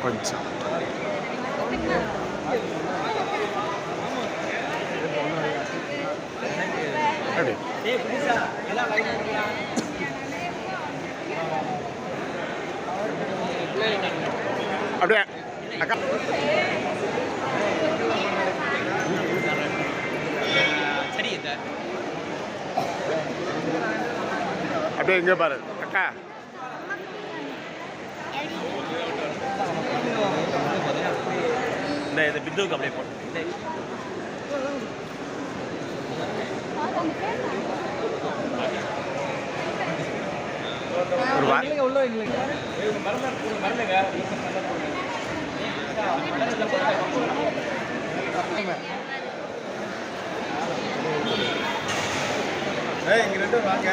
கொஞ்சம் அப்படியே அக்கா அப்படியே இங்கே பாரு அக்கா இந்த பிந்துவுக்கு அப்படியே போட்டு உள்ள இங்க ரெண்டு வாங்க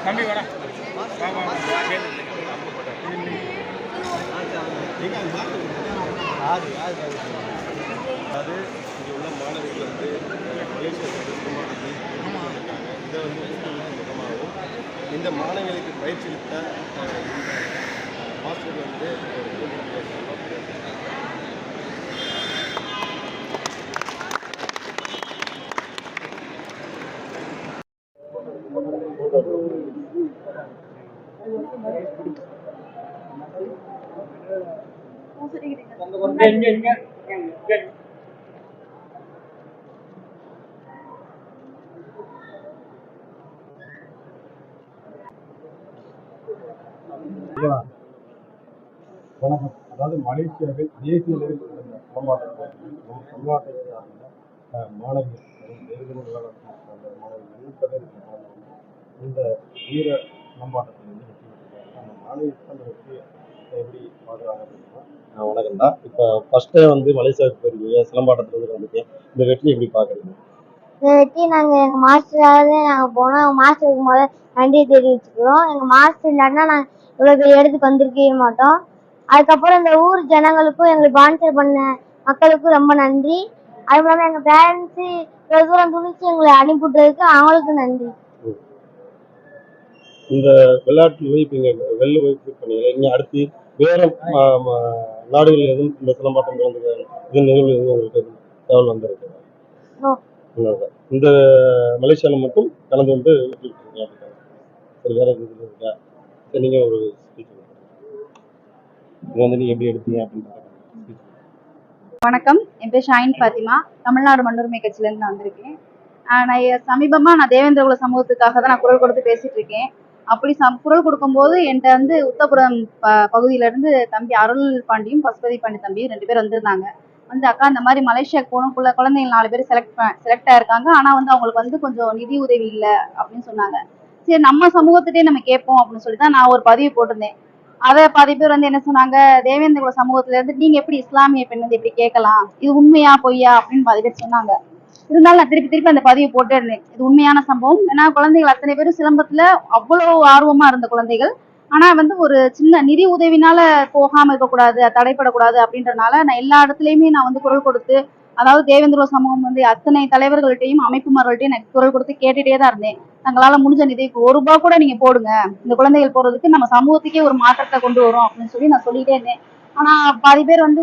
தம்பி வர அது இங்கே உள்ள மாணவர்கள் வந்து மலேசியா இதை வந்து முகமாகவும் இந்த மாணவர்களுக்கு பயிற்சியளித்த மாஸ்டர் வந்து வணக்கம். அதாவது மலேசியாவில் தேசிய அளவில் நடந்த சமமாட்டத்தை சார்ந்த மாணவிகள் மாணவிகள் இந்த வீர சமமாட்டத்தில் வந்து வெற்றி பெற்றிருக்காங்க. அந்த மாணவிகளுக்கு எப்படி பார்க்குறாங்க அப்படின்னா வணக்கம் தான். இப்போ ஃபர்ஸ்ட்டு வந்து மலேசியாவுக்கு போயிருக்கீங்க, சிலம்பாட்டத்தில் வந்து வந்துருக்கேன். இந்த வெற்றி எப்படி பார்க்குறீங்க? இந்த வெற்றி நாங்கள் எங்கள் மாஸ்டராகவே நாங்கள் போனோம். மாஸ்டருக்கு முதல்ல நன்றி தெரிவிச்சுக்கிறோம். எங்கள் மாஸ்டர் இல்லாட்டினா நாங்கள் இவ்வளோ பெரிய இடத்துக்கு வந்திருக்கவே மாட்டோம். அதுக்கப்புறம் இந்த ஊர் ஜனங்களுக்கும் எங்களுக்கு ஸ்பான்சர் பண்ண மக்களுக்கும் ரொம்ப நன்றி. அதுவும் இல்லாமல் எங்கள் பேரண்ட்ஸு இவ்வளோ தூரம் துணிச்சு எங்களை அனுப்பிவிட்டதுக்கு அவங்களுக்கும் நன்றி. இந்த விளையாட்டு இப்போ இங்கே வெளில போய் பண்ணீங்க, இங்கே அடுத்து வேறு நாடுகள் எதுவும் இந்த சிலம்பாட்டம் கலந்து இது நிகழ்வு எதுவும் உங்களுக்கு தகவல் வந்திருக்கு? இந்த மலேசியாவில் மட்டும் கலந்து வந்து ஒரு வேற இது இருக்கா? சரி, நீங்கள் ஒரு ஸ்பீச் இது வந்து நீங்கள் எப்படி எடுத்தீங்க அப்படின்ற. வணக்கம், என் பேர் ஷாயின் ஃபாத்திமா. தமிழ்நாடு மண்ணுரிமை கட்சியிலேருந்து நான் வந்திருக்கேன். நான் சமீபமாக தேவேந்திரகுல சமூகத்துக்காக தான் நான் குரல் கொடுத்து பேசிட்டு இருக்கேன். அப்படி குரல் கொடுக்கும்போது என்கிட்ட வந்து உத்தப்புறம் பகுதியிலேருந்து தம்பி அருள் பாண்டியும் பசுபதி பாண்டி தம்பியும் 2 பேர் வந்திருந்தாங்க. வந்து அக்கா இந்த மாதிரி மலேசியாவுக்கு போகணும், குழந்தைங்க 4 பேர் செலக்ட் ஆயிருக்காங்க, ஆனால் வந்து அவங்களுக்கு வந்து கொஞ்சம் நிதி உதவி இல்லை அப்படின்னு சொன்னாங்க. சரி, நம்ம சமூகத்திட்டே நம்ம கேட்போம் அப்படின்னு சொல்லி தான் நான் ஒரு பதிவு போட்டிருந்தேன். அதை பாதி பேர் வந்து என்ன சொன்னாங்க, தேவேந்திரகுல சமூகத்துல இருந்து நீங்க எப்படி இஸ்லாமிய பெண் வந்து எப்படி கேட்கலாம், இது உண்மையா பொய்யா அப்படின்னு பாதி பேர் சொன்னாங்க. இருந்தாலும் நான் திருப்பி அந்த பதிவு போட்டே இருந்தேன். இது உண்மையான சம்பவம். ஏன்னா குழந்தைகள் அத்தனை பேரும் சிலம்பத்துல அவ்வளவு ஆர்வமா இருந்த குழந்தைகள். ஆனா வந்து ஒரு சின்ன நிதி உதவினால போகாம இருக்கக்கூடாது, தடைப்படக்கூடாது அப்படின்றனால நான் எல்லா இடத்துலயுமே நான் வந்து குரல் கொடுத்து, அதாவது தேவேந்திர சமூகம் வந்து அத்தனை தலைவர்கள்ட்டையும் அமைப்புமார்கள்ட்டையும் நான் குரல் கொடுத்து கேட்டுட்டே தான் இருந்தேன். தங்களால முடிஞ்ச நிதிக்கு ₹1 கூட நீங்க போடுங்க, இந்த குழந்தைகள் போறதுக்கு நம்ம சமூகத்துக்கே ஒரு மாற்றத்தை கொண்டு வரும் அப்படின்னு சொல்லி நான் சொல்லிட்டே இருந்தேன். ஆனா பாதி பேர் வந்து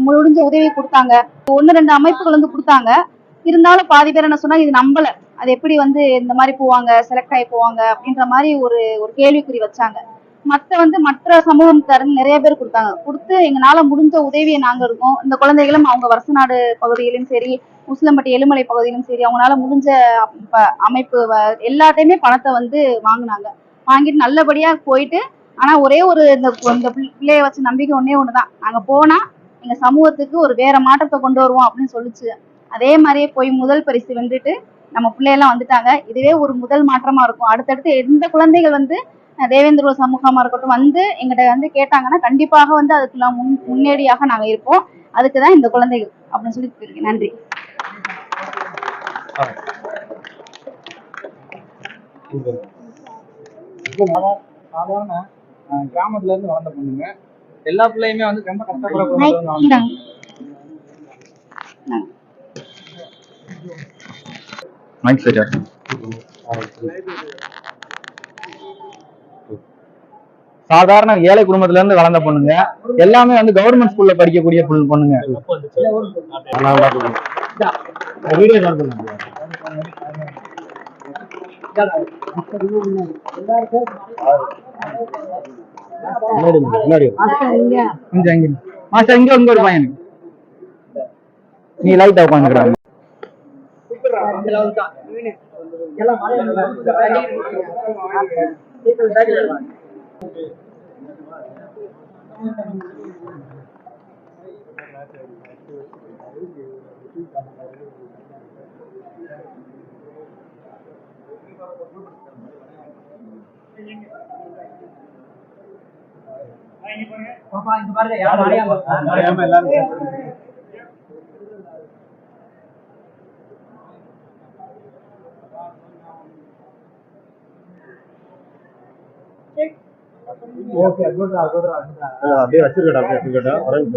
முடிஞ்ச உதவி கொடுத்தாங்க. 1-2 அமைப்புகள் வந்து கொடுத்தாங்க. இருந்தாலும் பாதி பேர் என்ன சொன்னா, இது நம்பல, அது எப்படி வந்து இந்த மாதிரி போவாங்க, செலக்ட் ஆகி போவாங்க அப்படின்ற மாதிரி ஒரு கேள்விக்குறி வச்சாங்க. மற்ற சமூகத்தாரங்க நிறைய பேர் கொடுத்து எங்களால முடிஞ்ச உதவியை நாங்க இருக்கோம். இந்த குழந்தைகளும் அவங்க வருசநாடு பகுதியிலும் சரி, முஸ்லம்பட்டி எலுமலை பகுதியிலும் சரி, அவங்களால முடிஞ்ச அமைப்பு எல்லாத்தையுமே பணத்தை வந்து வாங்கினாங்க. வாங்கிட்டு நல்லபடியா போயிட்டு, ஆனா ஒரே ஒரு இந்த பிள்ளைய வச்சு நம்பிக்கை ஒண்ணுதான், நாங்க போனா எங்க சமூகத்துக்கு ஒரு வேற மாற்றத்தை கொண்டு வருவோம் அப்படின்னு சொல்லிச்சு. அதே மாதிரியே போய் முதல் பரிசு வென்றுட்டு நம்ம பிள்ளையெல்லாம் வந்துட்டாங்க. இதுவே ஒரு முதல் மாற்றமா இருக்கும். அடுத்தடுத்து எந்த குழந்தைகள் வந்து தேவேந்திர சமூகமா இருக்கட்டும் வந்து எங்கிட்ட வந்து கேட்டாங்கன்னா கண்டிப்பாக வந்து அதுக்கெல்லாம் முன்னேடியாக நாங்க இருப்போம். அதுக்குதான் இந்த குழந்தைகள் அப்படின்னு சொல்லி இருக்கேன். நன்றி. சாதாரண கிராமத்துல இருந்து வளர்ந்த பொண்ணுங்க, எல்லா பிள்ளையுமே வந்து ரொம்ப கஷ்டப்படக்கூடாது. சாதாரண ஏழை குடும்பத்துல இருந்து வளர்ந்த பொண்ணுங்க, எல்லாமே வந்து கவர்மெண்ட் ஸ்கூல்ல படிக்கக்கூடிய பொண்ணுங்க. மாஸ்டர் இங்க ஒரு பையன் நீ லைட்டா உட்காந்துக்கிறாங்க. அப்படியே வச்சிருக்கடா வரேன்.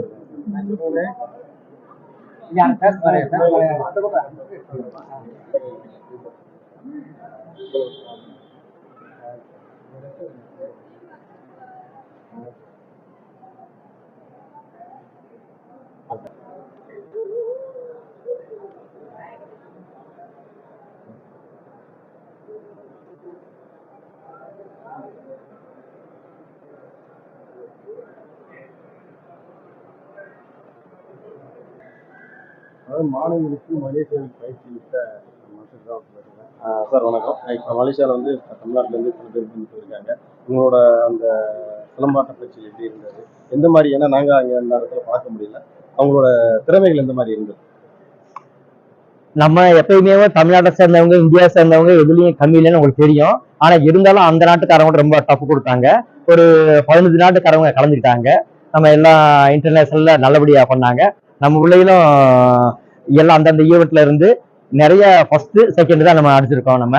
அதாவது மாணவர்களுக்கு மலேசியாவில் பயிற்சி விட்ட மாஸ்டர் சார் வணக்கம். இப்போ மலேசியாவில் வந்து தமிழ்நாட்டிலேருந்து சில பேர் வந்து போயிருக்காங்க. உங்களோட அந்த சிலம்பாட்ட பயிற்சி எப்படி இருந்தது, எந்த மாதிரி? ஏன்னா நாங்கள் அங்கே அந்த இடத்துல பார்க்க முடியல. அவங்களோட திறமைகள் எந்த மாதிரி இருந்தது? நம்ம எப்பயுமே தமிழ்நாட்டை சேர்ந்தவங்க, இந்தியா சேர்ந்தவங்க எதுலையும் கம்மி இல்லைன்னு உங்களுக்கு தெரியும். ஆனா இருந்தாலும் அந்த நாட்டுக்காரங்க ரொம்ப டஃப் கொடுத்தாங்க. ஒரு 15 நாட்டுக்காரவங்க கலந்துக்கிட்டாங்க. நம்ம எல்லாம் இன்டர்நேஷனல்ல நல்லபடியா பண்ணாங்க. நம்ம பிள்ளைகளும் எல்லாம் அந்தந்த ஈவெண்ட்ல இருந்து நிறைய ஃபர்ஸ்ட் செகண்ட் தான் நம்ம அடிச்சிருக்கோம். நம்ம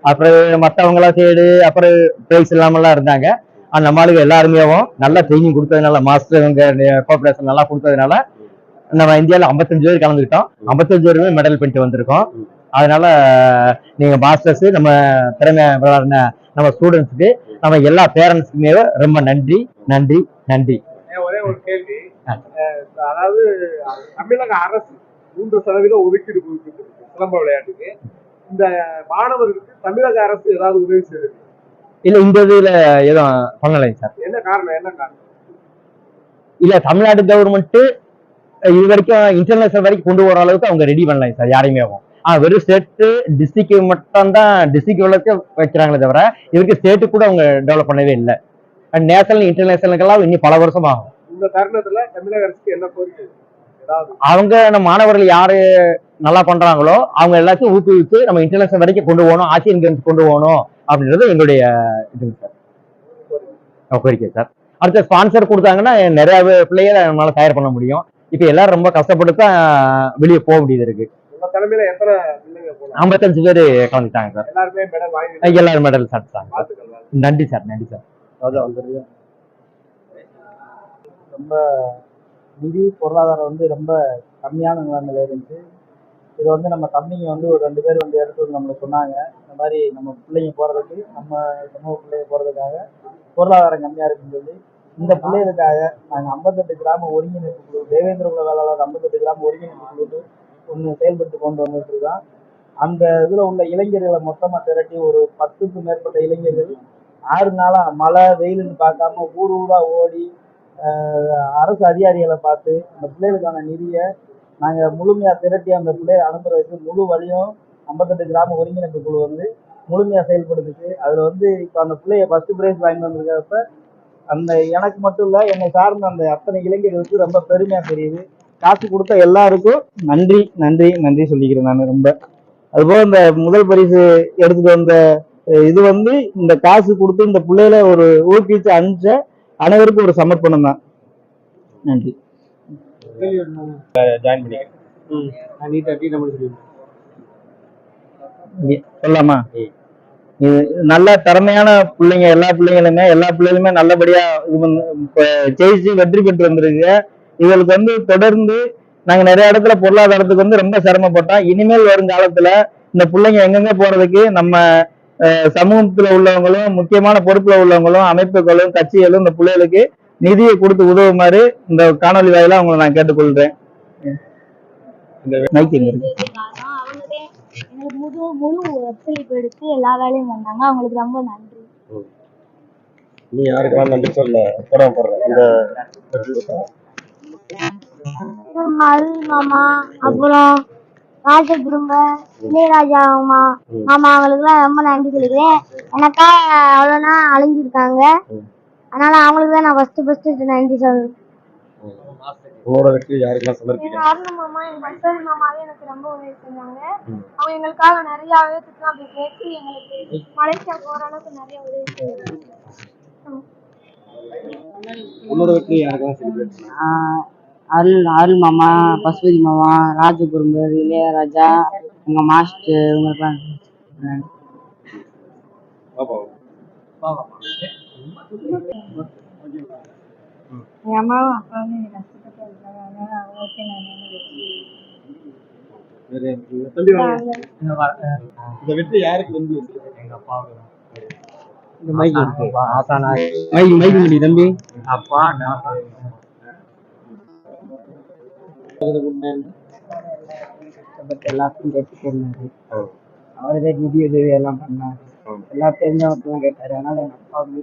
அப்புறம் மற்றவங்க எல்லாம் தேடு அப்புறம் பிரைஸ் இல்லாமலாம் இருந்தாங்க. அந்த மாளுக்கு எல்லாருமே நல்லா ட்ரைனிங் கொடுத்ததுனால, மாஸ்டர் கோஆபரேஷன் நல்லா கொடுத்ததுனால நம்ம இந்தியாவில் 55 பேர் கலந்துக்கிட்டோம். 55 பேருமே மெடல் பண்ணிட்டு வந்திருக்கோம். அதனால நீங்க மாஸ்டர்ஸ், நம்ம திறமை விளையாடின நம்ம ஸ்டூடெண்ட்ஸுக்கு, நம்ம எல்லா பேரண்ட்ஸுக்குமே ரொம்ப நன்றி நன்றி நன்றி. ஒரே ஒரு கேள்வி, அதாவது தமிழக அரசு 3% ஒதுக்கீடு கொடுத்துருக்கு சிலம்ப விளையாட்டுக்கு. இந்த மாணவர்களுக்கு தமிழக அரசு ஏதாவது உதவி செய்யுது? இல்ல, இந்த இதுல எதுவும் பண்ணலைங்க சார். என்ன காரணம்? இல்ல, தமிழ்நாடு கவர்மெண்ட் இது வரைக்கும் இன்டர்நேஷனல் வரைக்கும் கொண்டு வர அளவுக்கு அவங்க ரெடி பண்ணலாம் சார் யாரையுமே. வெறும் ஸ்டேட் டிஸ்ட்ரிக்ட் மட்டும் தான் டிஸ்ட்ரிக்ட் வளர்ச்சி வைக்கிறாங்களே தவிர இதுக்கு ஸ்டேட்டு கூட அவங்க டெவலப் பண்ணவே இல்லை. நேஷனல் இன்டர்நேஷனலுக்கெல்லாம் இன்னும் பல வருஷம் ஆகும். இந்த தருணத்துல தமிழக அரசுக்கு என்ன கோரிக்கை? அவங்க நம்ம மாணவர்கள் யாரு நல்லா பண்றாங்களோ அவங்க எல்லாத்தையும் ஊக்குவித்து நம்ம இன்டர்நேஷனல் வரைக்கும் கொண்டு போகணும், ஆசியன் கேம்ஸ் கொண்டு போகணும் அப்படின்றது எங்களுடைய இது சார், கோரிக்கை சார். அடுத்த ஸ்பான்சர் கொடுத்தாங்கன்னா நிறைய பிள்ளைகளை நம்மளால தயார் பண்ண முடியும். இப்ப எல்லாரும் ரொம்ப கஷ்டப்பட்டு தான் வெளியே போக வேண்டியது இருக்கு. 55 பேர் கலந்துட்டாங்க சார். எல்லாரும் மெடல் சாப்பிட்டாங்க. நன்றி சார், நன்றி சார். ரொம்ப நிதி பொருளாதாரம் வந்து ரொம்ப கம்மியான நிலைமையில இருந்துச்சு. இது வந்து நம்ம தம்பிங்க வந்து ஒரு 2 பேர் வந்து எடுத்து நம்மளுக்கு சொன்னாங்க, இந்த மாதிரி நம்ம பிள்ளைங்க போகிறதுக்கு, நம்ம சமூக பிள்ளைங்க போகிறதுக்காக பொருளாதாரம் கம்மியாக இருக்குன்னு சொல்லி இந்த பிள்ளைகளுக்காக நாங்கள் 58 கிராம ஒருங்கிணைப்பு குழு, தேவேந்திர குல வேளாளர் 58 கிராம ஒருங்கிணைப்பு குழு ஒன்று செயல்பட்டு கொண்டு வந்துட்டு இருக்கோம். அந்த இதில் உள்ள இளைஞர்களை மொத்தமாக திரட்டி ஒரு 10க்கும் மேற்பட்ட இளைஞர்கள் 6 நாளாக மழை வெயிலுன்னு பார்க்காம ஊர் ஊராக ஓடி அரசு அதிகாரிகளை பார்த்து அந்த பிள்ளைகளுக்கான நிதியை நாங்கள் முழுமையாக திரட்டி அந்த பிள்ளையை அனுப்புறதுக்கு முழு வழியும் 58 கிராம ஒருங்கிணைப்பு குழு வந்து முழுமையாக செயல்படுத்துச்சு. அதில் வந்து இப்போ அந்த பிள்ளைய ஃபர்ஸ்ட் பிரைஸ் வாங்கி வந்திருக்கிறப்ப அந்த எனக்கு மட்டும் இல்லை, என்னை சார்ந்த அந்த அத்தனை இளைஞர்களுக்கு ரொம்ப பெருமையாக தெரியுது. காசு கொடுத்த எல்லாருக்கும் நன்றி நன்றி நன்றி சொல்லிக்கிறேன் நான் ரொம்ப. அதுபோல் இந்த முதல் பரிசு எடுத்துட்டு வந்த இது வந்து இந்த காசு கொடுத்து இந்த பிள்ளைகளை ஒரு ஊக்குவிச்சு அனுப்பிச்ச அனைவருக்கும் ஒரு சமர்ப்பணம் தான். நன்றி. சொல்லாமா? நல்ல திறமையான பிள்ளைங்க, எல்லா பிள்ளைகளுமே நல்லபடியா இது ஜெயிச்சு வெற்றி பெற்று வந்திருக்கு. இவங்களுக்கு வந்து தொடர்ந்து நாங்க நிறைய இடத்துல பொருளாதாரத்துக்கு வந்து ரொம்ப சிரமப்பட்டோம். இனிமேல் வருங்காலத்துல இந்த பிள்ளைங்க எங்கெங்க போறதுக்கு நம்ம சமூகத்துல உள்ளவங்களும் முக்கியமான பொறுப்புல உள்ளவங்களும் அமைப்புகளும் கட்சிகளும் இந்த பிள்ளைகளுக்கு நிதியை கொடுத்து உதவுமாறு இந்த காணொலி வாயிலா உங்களை நான் கேட்டுக்கொள்றேன். எங்களுக்கு முழு ஒத்துழைப்பு எடுத்து எல்லா வேலையும் பண்ணாங்க. அவங்களுக்கு ரொம்ப நன்றி. நீ யாருக்கெல்லாம் நன்றி சொல்ல போடுற இந்த அருள் மாமா, அப்புறம் ராஜ குடும்ப இளையராஜா மாமா அவங்களுக்குலாம் ரொம்ப நன்றி சொல்லிக்கிறேன். எனக்கா அவ்வளோனா அழிஞ்சிருக்காங்க. அதனால அவங்களுக்கு தான் நான் ஃபர்ஸ்ட் நன்றி சொல்றேன். உங்களோட வெற்றி யாருக்கெல்லாம் சமர்ப்பிக்க? எங்க அருள் மாமா, எங்க பஸ்ஸர் மாமாவே எனக்கு ரொம்ப உதவி செஞ்சாங்க. அவங்க எங்களுக்காக நிறைய பேத்துக்குலாம் போய் கேட்டு எங்களுக்கு மலேசியா போற அளவுக்கு நிறைய உதவி செஞ்சாங்க. உங்களோட வெற்றி யாருக்கெல்லாம் செலிப்ரேட்? அருள் மாமா, பசுபதி மாமா, ராஜகுரும்பர், இளையராஜா, எங்க மாஸ்டர், இவங்களுக்குலாம் என் அம்மாவும் அப்பாவும் எனக்கு கஷ்டப்பட்டு வந்தாங்க. அதனால அவங்களுக்கு இந்த வெற்றி யாருக்கு வந்து எங்க அப்பாவுக்கு இந்த மைக்கு முடி தம்பி அப்பா எல்லாத்தையும் கேட்டுட்டு இருந்தாரு. அவரே நிதி உதவி எல்லாம் பண்ணாரு. எல்லா தெரிஞ்சவங்க கேட்டாரு. அதனால எங்க அப்பா வந்து